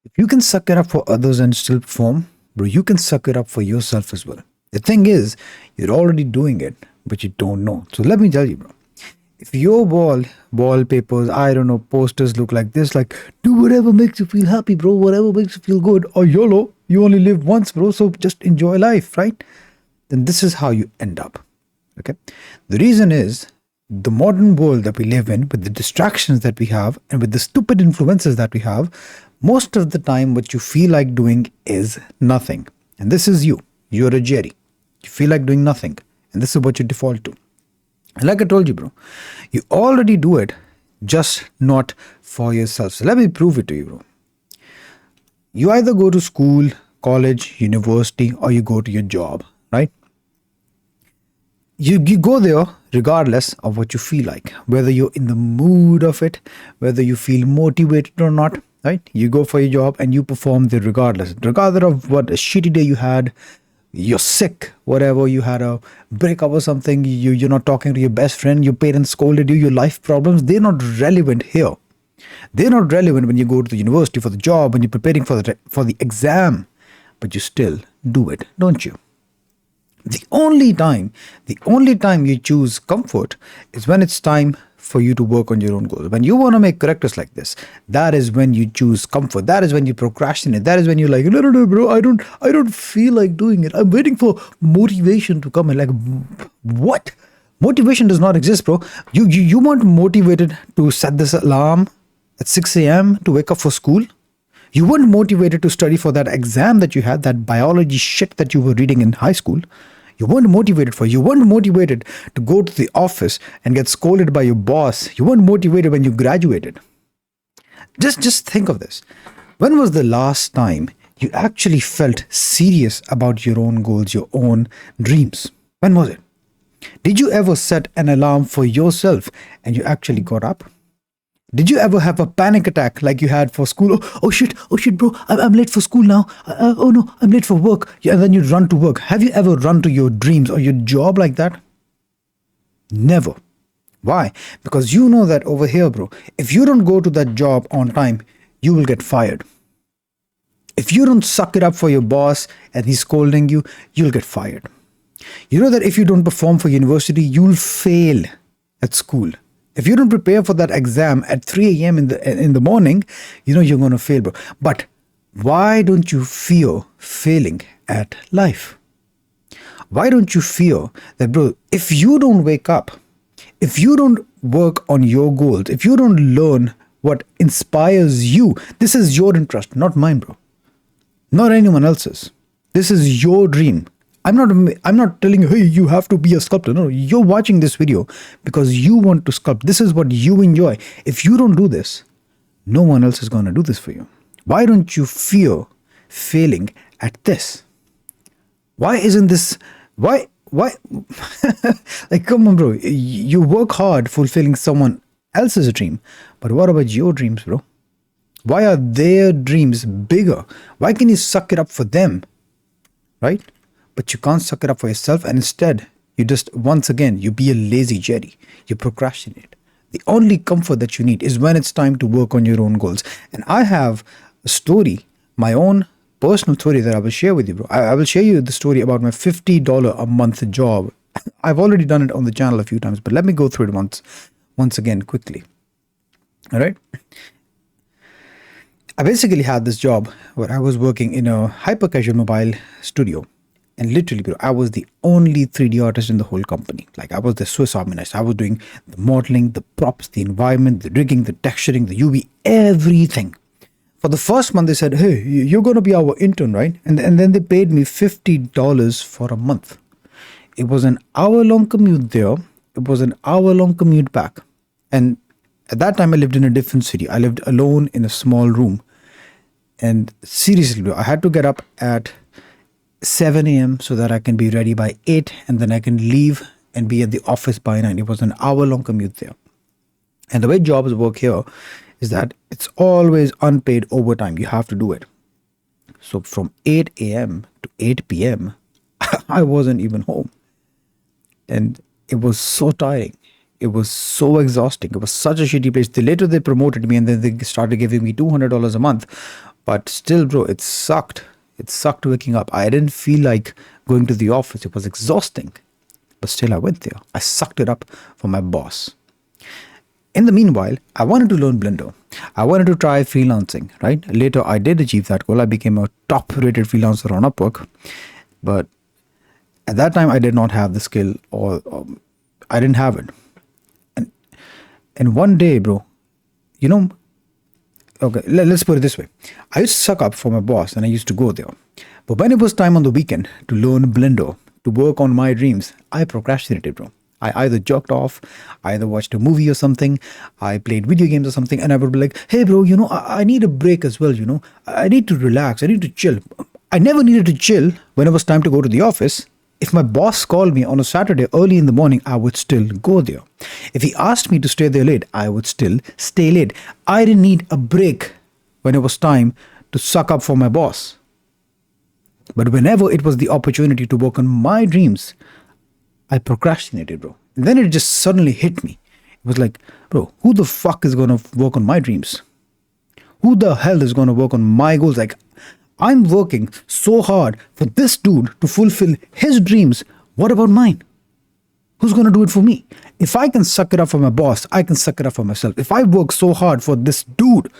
If you can suck it up for others and still perform, bro, you can suck it up for yourself as well. The thing is, you're already doing it, but you don't know. So let me tell you, bro. If your wallpapers, I don't know, posters look like this, like do whatever makes you feel happy, bro, whatever makes you feel good, or YOLO, you only live once, bro, so just enjoy life, right? Then this is how you end up. Okay. The reason is the modern world that we live in, with the distractions that we have and with the stupid influences that we have, most of the time what you feel like doing is nothing. And this is you. You're a Jerry. You feel like doing nothing. And this is what you default to. And like I told you, bro, you already do it, just not for yourself. So let me prove it to you, bro. You either go to school, college, university, or you go to your job, right? You go there regardless of what you feel like, whether you're in the mood of it, whether you feel motivated or not, right? You go for your job and you perform there regardless of what a shitty day you had, you're sick, whatever, you had a breakup or something, you're not talking to your best friend, your parents scolded you, your life problems, they're not relevant here. They're not relevant when you go to the university for the job, when you're preparing for the exam, but you still do it, don't you? The only time you choose comfort is when it's time for you to work on your own goals. When you want to make characters like this, that is when you choose comfort. That is when you procrastinate. That is when you're like, no, bro, I don't feel like doing it. I'm waiting for motivation to come. And like, what? Motivation does not exist, bro. You weren't motivated to set this alarm at 6 a.m. to wake up for school. You weren't motivated to study for that exam that you had, that biology shit that you were reading in high school. You weren't motivated for. You weren't motivated to go to the office and get scolded by your boss. You weren't motivated when you graduated. Just think of this. When was the last time you actually felt serious about your own goals, your own dreams? When was it? Did you ever set an alarm for yourself and you actually got up? Did you ever have a panic attack like you had for school? Oh shit, bro, I'm late for school now. Oh no, I'm late for work. Yeah, and then you run to work. Have you ever run to your dreams or your job like that? Never. Why? Because you know that over here, bro, if you don't go to that job on time, you will get fired. If you don't suck it up for your boss and he's scolding you, you'll get fired. You know that if you don't perform for university, you'll fail at school. If you don't prepare for that exam at 3 a.m. in the morning, you know you're going to fail, bro. But why don't you fear failing at life? Why don't you fear that, bro, if you don't wake up, if you don't work on your goals, if you don't learn what inspires you, this is your interest, not mine, bro. Not anyone else's. This is your dream. I'm not telling you, hey, you have to be a sculptor. No, you're watching this video because you want to sculpt. This is what you enjoy. If you don't do this, no one else is going to do this for you. Why don't you fear failing at this? Why isn't this, why, like, come on, bro. You work hard fulfilling someone else's dream. But what about your dreams, bro? Why are their dreams bigger? Why can you suck it up for them, right? But you can't suck it up for yourself, and instead, you just, once again, you be a lazy Jerry. You procrastinate. The only comfort that you need is when it's time to work on your own goals. And I have a story, my own personal story that I will share with you, bro. I will share you the story about my $50 a month job. I've already done it on the channel a few times, but let me go through it once again quickly. All right? I basically had this job where I was working in a hyper casual mobile studio. And literally, bro, I was the only 3D artist in the whole company. Like, I was the Swiss Army knife. I was doing the modeling, the props, the environment, the rigging, the texturing, the UV, everything. For the first month, they said, hey, you're going to be our intern, right? And then they paid me $50 for a month. It was an hour-long commute there. It was an hour-long commute back. And at that time, I lived in a different city. I lived alone in a small room. And seriously, bro, I had to get up at 7 a.m. so that I can be ready by 8 and then I can leave and be at the office by 9. It was an hour-long commute there. And the way jobs work here is that it's always unpaid overtime. You have to do it. So from 8 a.m. to 8 p.m., I wasn't even home. And it was so tiring. It was so exhausting. It was such a shitty place. Later they promoted me and then they started giving me $200 a month. But still, bro, it sucked. It sucked waking up. I didn't feel like going to the office. It was exhausting. But still, I went there. I sucked it up for my boss. In the meanwhile, I wanted to learn Blender. I wanted to try freelancing, right? Later, I did achieve that goal. I became a top-rated freelancer on Upwork. But at that time, I did not have the skill, or I didn't have it. And one day, bro, you know, okay, let's put it this way. I used to suck up for my boss and I used to go there. But when it was time on the weekend to learn Blender, to work on my dreams, I procrastinated, bro. I either jerked off, I either watched a movie or something, I played video games or something, and I would be like, hey, bro, I need a break as well, I need to relax, I need to chill. I never needed to chill when it was time to go to the office. If my boss called me on a Saturday early in the morning, I would still go there. If he asked me to stay there late, I would still stay late. I didn't need a break when it was time to suck up for my boss. But whenever it was the opportunity to work on my dreams, I procrastinated, bro. And then it just suddenly hit me. It was like, bro, who the fuck is going to work on my dreams? Who the hell is going to work on my goals? Like, I'm working so hard for this dude to fulfill his dreams. What about mine? Who's going to do it for me? If I can suck it up for my boss, I can suck it up for myself. If I work so hard for this dude,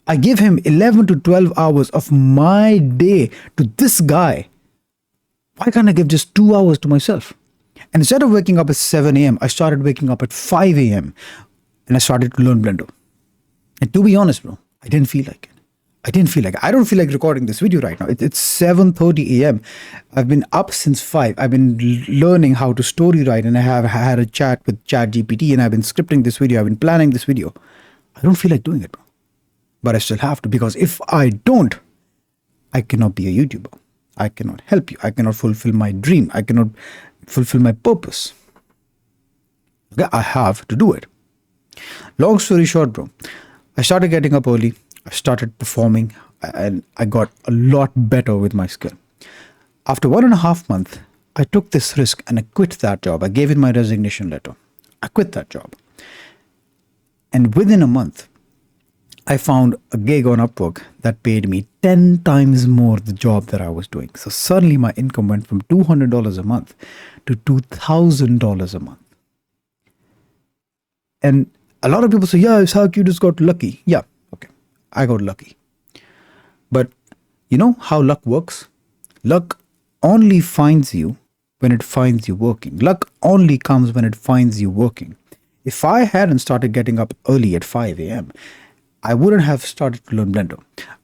I give him 11 to 12 hours of my day to this guy. Why can't I give just 2 hours to myself? And instead of waking up at 7 a.m., I started waking up at 5 a.m. and I started to learn Blender. And to be honest, bro, I didn't feel like it. I don't feel like recording this video right now. It's 7:30 a.m. I've been up since 5. I've been learning how to story write, and I have had a chat with ChatGPT, and I've been scripting this video. I've been planning this video. I don't feel like doing it, bro. But I still have to, because if I don't, I cannot be a YouTuber. I cannot help you. I cannot fulfill my dream. I cannot fulfill my purpose. Okay, I have to do it. Long story short, bro, I started getting up early. I started performing, and I got a lot better with my skill. After 1.5 months, I took this risk and I quit that job. I gave in my resignation letter. I quit that job. And within a month, I found a gig on Upwork that paid me 10 times more the job that I was doing. So suddenly my income went from $200 a month to $2,000 a month. And a lot of people say, yeah, Ishaq, you just got lucky. Yeah, okay, I got lucky. But you know how luck works? Luck only finds you when it finds you working. Luck only comes when it finds you working. If I hadn't started getting up early at 5 a.m., I wouldn't have started to learn Blender.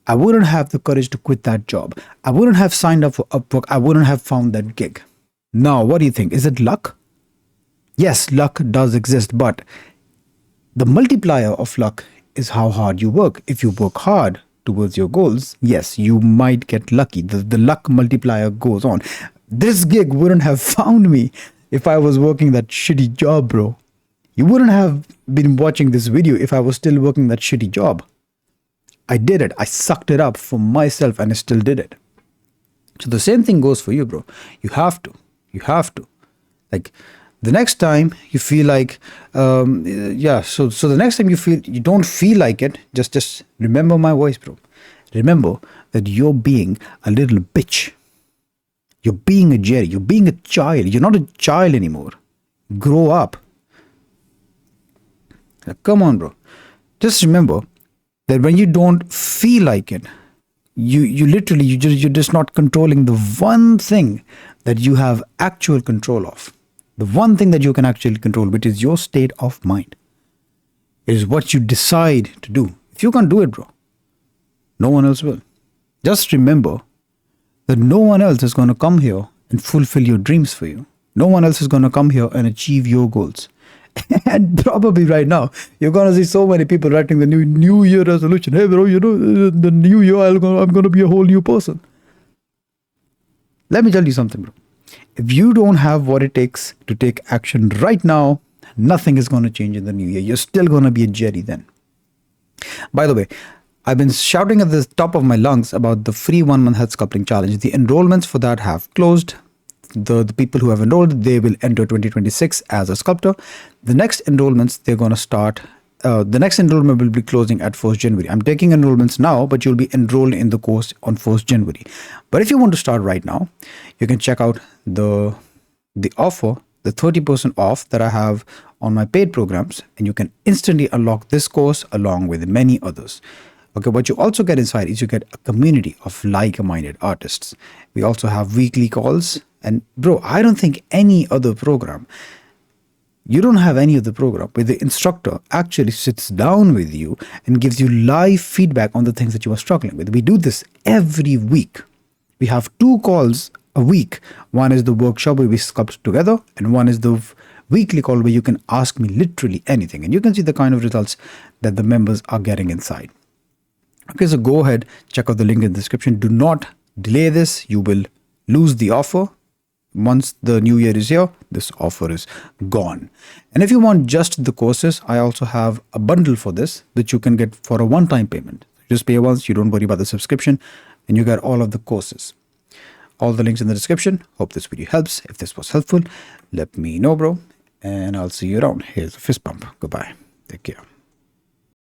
I wouldn't have the courage to quit that job. I wouldn't have signed up for Upwork. I wouldn't have found that gig. Now, what do you think? Is it luck? Yes, luck does exist, but the multiplier of luck is how hard you work. If you work hard towards your goals, yes, you might get lucky. The luck multiplier goes on. This gig wouldn't have found me if I was working that shitty job, bro. You wouldn't have been watching this video if I was still working that shitty job. I did it. I sucked it up for myself and I still did it. So the same thing goes for you, bro. You have to. You have to. Like, the next time you feel like, so the next time you don't feel like it, just remember my voice, bro. Remember that you're being a little bitch. You're being a Jerry. You're being a child. You're not a child anymore. Grow up. Come on, bro. Just remember that when you don't feel like it, you're just not controlling the one thing that you have actual control of. The one thing that you can actually control, which is your state of mind. It is what you decide to do. If you can't do it, bro, no one else will. Just remember that no one else is going to come here and fulfill your dreams for you. No one else is going to come here and achieve your goals. And probably right now, you're going to see so many people writing the new year resolution. Hey, bro, the new year, I'm going to be a whole new person. Let me tell you something, bro. If you don't have what it takes to take action right now, nothing is going to change in the new year. You're still going to be a Jerry then. By the way, I've been shouting at the top of my lungs about the free 1-month health sculpting challenge. The enrollments for that have closed. The people who have enrolled, they will enter 2026 as a sculptor. The next enrollments, they're going to start the next enrollment will be closing at 1st January. I'm taking enrollments now, but you'll be enrolled in the course on 1st January. But if you want to start right now, you can check out the offer, the 30% off that I have on my paid programs, and you can instantly unlock this course along with many others. Okay, what you also get inside is you get a community of like-minded artists. We also have weekly calls, and bro, I don't think any other program, you don't have any other program where the instructor actually sits down with you and gives you live feedback on the things that you are struggling with. We do this every week. We have 2 calls a week. One is the workshop where we sculpt together, and one is the weekly call where you can ask me literally anything. And you can see the kind of results that the members are getting inside. Okay, so go ahead, check out the link in the description. Do not delay this. You will lose the offer. Once the new year is here, this offer is gone. And if you want just the courses, I also have a bundle for this that you can get for a one-time payment. Just pay once, you don't worry about the subscription, and you get all of the courses. All the links in the description. Hope this video helps. If this was helpful, let me know, bro. And I'll see you around. Here's a fist bump. Goodbye. Take care.